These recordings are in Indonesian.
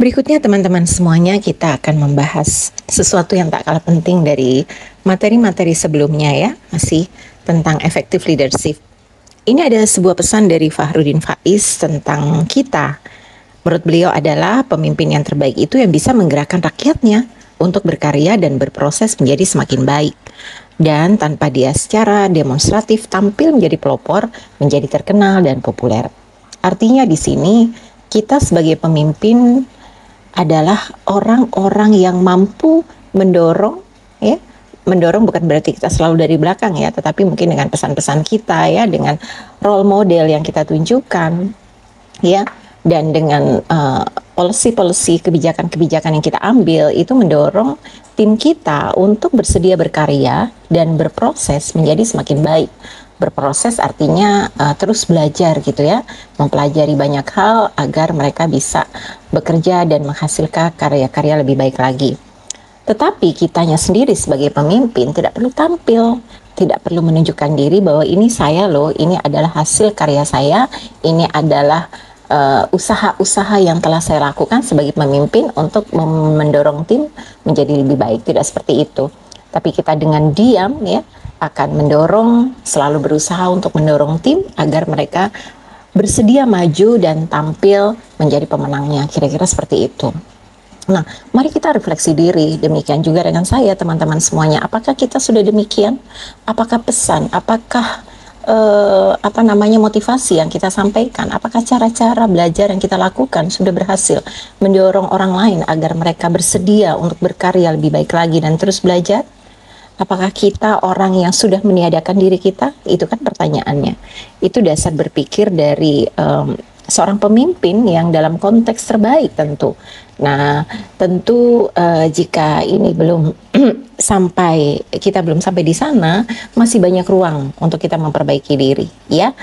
Berikutnya teman-teman semuanya kita akan membahas sesuatu yang tak kalah penting dari materi-materi sebelumnya ya, masih tentang effective leadership. Ini ada sebuah pesan dari Fahrudin Faiz tentang kita. Menurut beliau adalah pemimpin yang terbaik itu yang bisa menggerakkan rakyatnya untuk berkarya dan berproses menjadi semakin baik. Dan tanpa dia secara demonstratif tampil menjadi pelopor, menjadi terkenal dan populer. Artinya di sini kita sebagai pemimpin adalah orang-orang yang mampu mendorong, ya, mendorong bukan berarti kita selalu dari belakang ya, tetapi mungkin dengan pesan-pesan kita ya, dengan role model yang kita tunjukkan ya, dan dengan policy-policy, kebijakan-kebijakan yang kita ambil itu mendorong tim kita untuk bersedia berkarya dan berproses menjadi semakin baik. Berproses artinya terus belajar gitu ya, mempelajari banyak hal agar mereka bisa bekerja dan menghasilkan karya-karya lebih baik lagi. Tetapi kitanya sendiri sebagai pemimpin tidak perlu tampil, tidak perlu menunjukkan diri bahwa ini saya loh, ini adalah hasil karya saya, ini adalah usaha-usaha yang telah saya lakukan sebagai pemimpin untuk mendorong tim menjadi lebih baik. Tidak seperti itu. Tapi kita dengan diam ya akan mendorong, selalu berusaha untuk mendorong tim agar mereka bersedia maju dan tampil menjadi pemenangnya. Kira-kira seperti itu. Nah, mari kita refleksi diri. Demikian juga dengan saya, teman-teman semuanya. Apakah kita sudah demikian? Apakah pesan? Apakah motivasi yang kita sampaikan? Apakah cara-cara belajar yang kita lakukan sudah berhasil mendorong orang lain agar mereka bersedia untuk berkarya lebih baik lagi dan terus belajar? Apakah kita orang yang sudah meniadakan diri kita? Itu kan pertanyaannya. Itu dasar berpikir dari seorang pemimpin yang dalam konteks terbaik tentu. Nah, tentu jika ini belum kita belum sampai di sana, masih banyak ruang untuk kita memperbaiki diri, ya.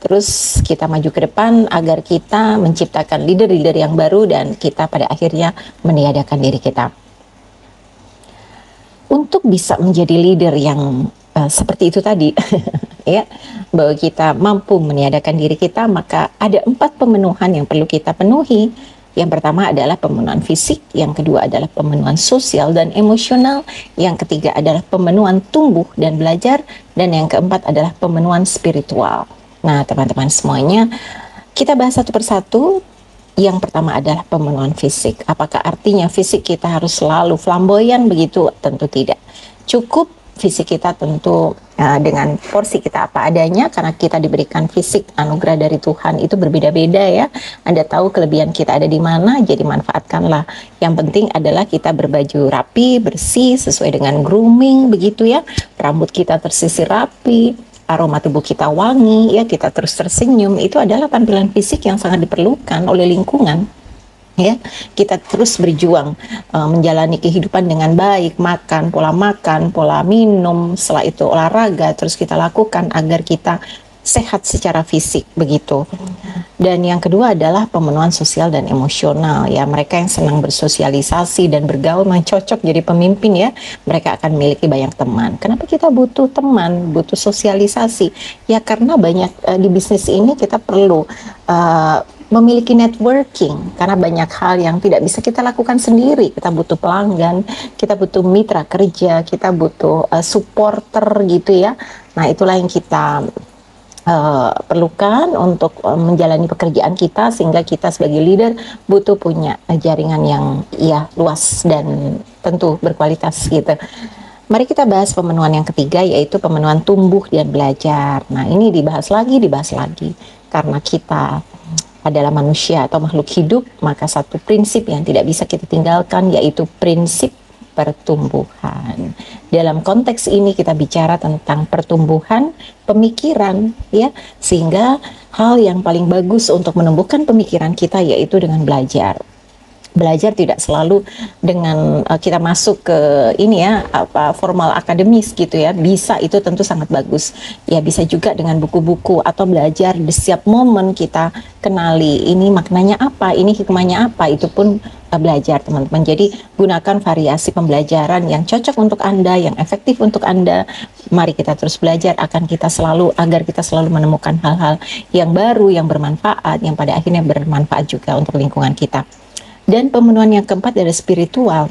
Terus kita maju ke depan agar kita menciptakan leader-leader yang baru dan kita pada akhirnya meniadakan diri kita. Untuk bisa menjadi leader yang seperti itu tadi, ya, bahwa kita mampu meniadakan diri kita, maka ada 4 pemenuhan yang perlu kita penuhi. Yang pertama adalah pemenuhan fisik, yang kedua adalah pemenuhan sosial dan emosional, yang ketiga adalah pemenuhan tumbuh dan belajar, dan yang keempat adalah pemenuhan spiritual. Nah, teman-teman semuanya, kita bahas satu persatu. Yang pertama adalah pemenuhan fisik. Apakah artinya fisik kita harus selalu flamboyan begitu? Tentu tidak. Cukup fisik kita tentu dengan porsi kita apa adanya, karena kita diberikan fisik anugerah dari Tuhan itu berbeda-beda ya. Anda tahu kelebihan kita ada di mana, jadi manfaatkanlah. Yang penting adalah kita berbaju rapi, bersih, sesuai dengan grooming begitu ya. Rambut kita tersisir rapi, aroma tubuh kita wangi, ya, kita terus tersenyum. Itu adalah tampilan fisik yang sangat diperlukan oleh lingkungan. Ya, kita terus berjuang menjalani kehidupan dengan baik, makan, pola minum, setelah itu olahraga terus kita lakukan agar kita sehat secara fisik begitu. Dan yang kedua adalah pemenuhan sosial dan emosional ya. Mereka yang senang bersosialisasi dan bergaul memang cocok jadi pemimpin ya. Mereka akan memiliki banyak teman. Kenapa kita butuh teman, butuh sosialisasi? Ya karena banyak di bisnis ini kita perlu memiliki networking, karena banyak hal yang tidak bisa kita lakukan sendiri. Kita butuh pelanggan, kita butuh mitra kerja, kita butuh supporter gitu ya. Nah, itulah yang kita perlukan untuk menjalani pekerjaan kita, sehingga kita sebagai leader butuh punya jaringan yang ya luas dan tentu berkualitas gitu. Mari kita bahas pemenuhan yang ketiga, yaitu pemenuhan tumbuh dan belajar. Nah, ini dibahas lagi, karena kita adalah manusia atau makhluk hidup, maka satu prinsip yang tidak bisa kita tinggalkan yaitu prinsip pertumbuhan. Dalam konteks ini kita bicara tentang pertumbuhan pemikiran ya, sehingga hal yang paling bagus untuk menumbuhkan pemikiran kita yaitu dengan belajar. Belajar tidak selalu dengan kita masuk ke ini ya, formal akademis gitu ya. Bisa, itu tentu sangat bagus. Ya bisa juga dengan buku-buku atau belajar di setiap momen kita kenali ini maknanya apa, ini hikmahnya apa, itu pun belajar teman-teman. Jadi gunakan variasi pembelajaran yang cocok untuk Anda, yang efektif untuk Anda. Mari kita terus belajar agar kita selalu menemukan hal-hal yang baru, yang bermanfaat, yang pada akhirnya bermanfaat juga untuk lingkungan kita. Dan pemenuhan yang keempat dari spiritual.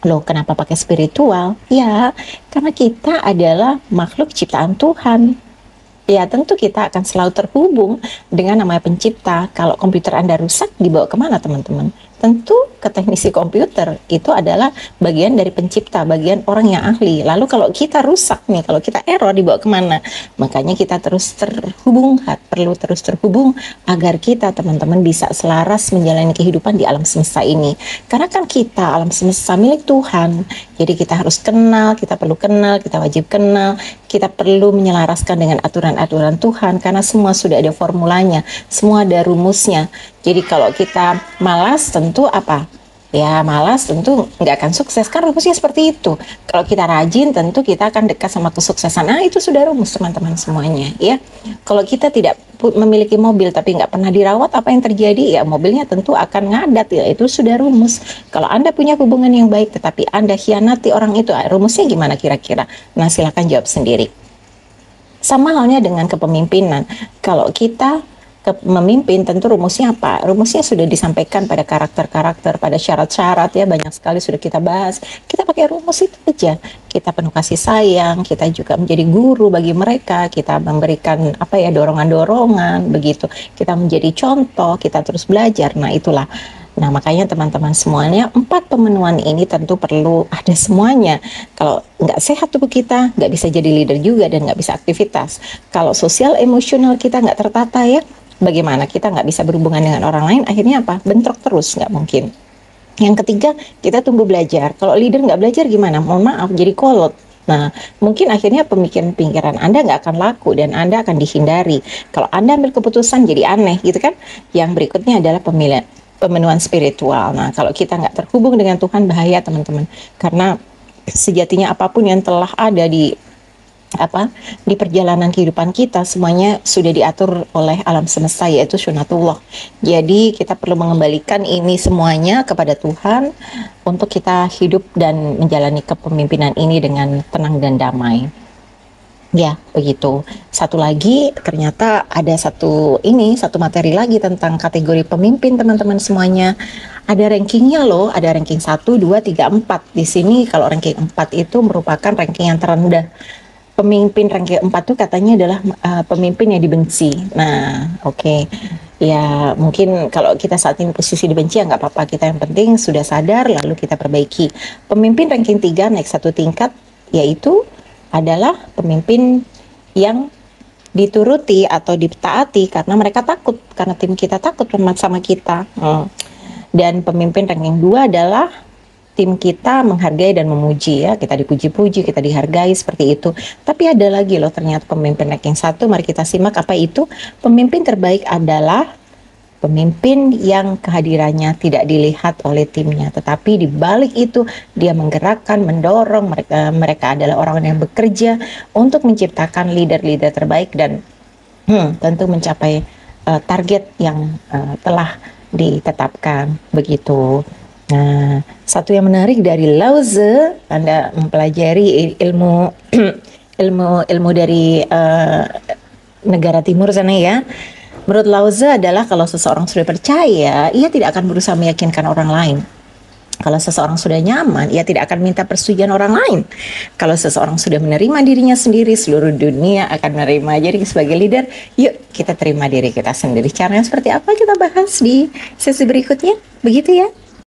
Loh, kenapa pakai spiritual? Ya, karena kita adalah makhluk ciptaan Tuhan. Ya, tentu kita akan selalu terhubung dengan namanya pencipta. Kalau komputer Anda rusak, dibawa kemana teman-teman? Tentu ke teknisi komputer. Itu adalah bagian dari pencipta, bagian orang yang ahli. Lalu kalau kita rusak nih, kalau kita error, dibawa kemana? Makanya kita terus terhubung, perlu terus terhubung agar kita teman-teman bisa selaras menjalani kehidupan di alam semesta ini. Karena kan kita alam semesta milik Tuhan. Jadi kita harus kenal, kita perlu kenal, kita wajib kenal, kita perlu menyelaraskan dengan aturan-aturan Tuhan, karena semua sudah ada formulanya, semua ada rumusnya. Jadi kalau kita malas, tentu apa? Ya malas tentu nggak akan sukses, kan rumusnya seperti itu. Kalau kita rajin, tentu kita akan dekat sama kesuksesan. Nah, itu sudah rumus teman-teman semuanya, ya. Kalau kita tidak memiliki mobil tapi nggak pernah dirawat, apa yang terjadi? Ya mobilnya tentu akan ngadat, ya. Itu sudah rumus. Kalau Anda punya hubungan yang baik tetapi Anda khianati orang itu, rumusnya gimana kira-kira? Nah, silakan jawab sendiri. Sama halnya dengan kepemimpinan. Kalau kita memimpin, tentu rumusnya apa? Rumusnya sudah disampaikan pada karakter-karakter, pada syarat-syarat, ya, banyak sekali sudah kita bahas. Kita pakai rumus itu aja. Kita penuh kasih sayang, kita juga menjadi guru bagi mereka, kita memberikan apa ya, dorongan-dorongan begitu. Kita menjadi contoh, kita terus belajar. Nah, itulah. Nah, makanya teman-teman semuanya, 4 pemenuhan ini tentu perlu ada semuanya. Kalau nggak sehat tubuh kita, nggak bisa jadi leader juga dan nggak bisa aktivitas. Kalau sosial emosional kita nggak tertata, ya, bagaimana kita nggak bisa berhubungan dengan orang lain, akhirnya apa? Bentrok terus, nggak mungkin. Yang ketiga, kita tumbuh belajar. Kalau leader nggak belajar gimana? Mohon maaf, jadi kolot. Nah, mungkin akhirnya pemikiran-pemikiran Anda nggak akan laku dan Anda akan dihindari. Kalau Anda ambil keputusan jadi aneh, gitu kan? Yang berikutnya adalah pemenuhan spiritual. Nah, kalau kita nggak terhubung dengan Tuhan, bahaya teman-teman. Karena sejatinya apapun yang telah ada di perjalanan kehidupan kita, semuanya sudah diatur oleh alam semesta, yaitu sunatullah. Jadi kita perlu mengembalikan ini semuanya kepada Tuhan untuk kita hidup dan menjalani kepemimpinan ini dengan tenang dan damai. Ya, begitu. Satu lagi, ternyata ada satu materi lagi tentang kategori pemimpin, teman-teman semuanya. Ada rankingnya loh, ada ranking 1, 2, 3, 4. Di sini kalau ranking 4 itu merupakan ranking yang terendah. Pemimpin ranking 4 itu katanya adalah pemimpin yang dibenci. Nah, oke. Ya, mungkin kalau kita saat ini posisi dibenci, ya nggak apa-apa. Kita yang penting sudah sadar, lalu kita perbaiki. Pemimpin ranking 3 naik 1 tingkat, yaitu adalah pemimpin yang dituruti atau ditaati karena mereka takut, karena tim kita takut sama kita. Dan pemimpin ranking 2 adalah tim kita menghargai dan memuji, ya, kita dipuji-puji, kita dihargai seperti itu. Tapi ada lagi loh ternyata pemimpin ranking 1, mari kita simak apa itu. Pemimpin terbaik adalah pemimpin yang kehadirannya tidak dilihat oleh timnya, tetapi di balik itu dia menggerakkan, mendorong, mereka adalah orang yang bekerja untuk menciptakan leader-leader terbaik dan tentu mencapai target yang telah ditetapkan, begitu. Nah, satu yang menarik dari Lao Tzu, Anda mempelajari ilmu ilmu dari negara timur sana, ya. Menurut Lao Tzu adalah kalau seseorang sudah percaya, ia tidak akan berusaha meyakinkan orang lain. Kalau seseorang sudah nyaman, ia tidak akan minta persetujuan orang lain. Kalau seseorang sudah menerima dirinya sendiri, seluruh dunia akan menerima. Jadi sebagai leader, yuk kita terima diri kita sendiri. Caranya seperti apa kita bahas di sesi berikutnya. Begitu, ya.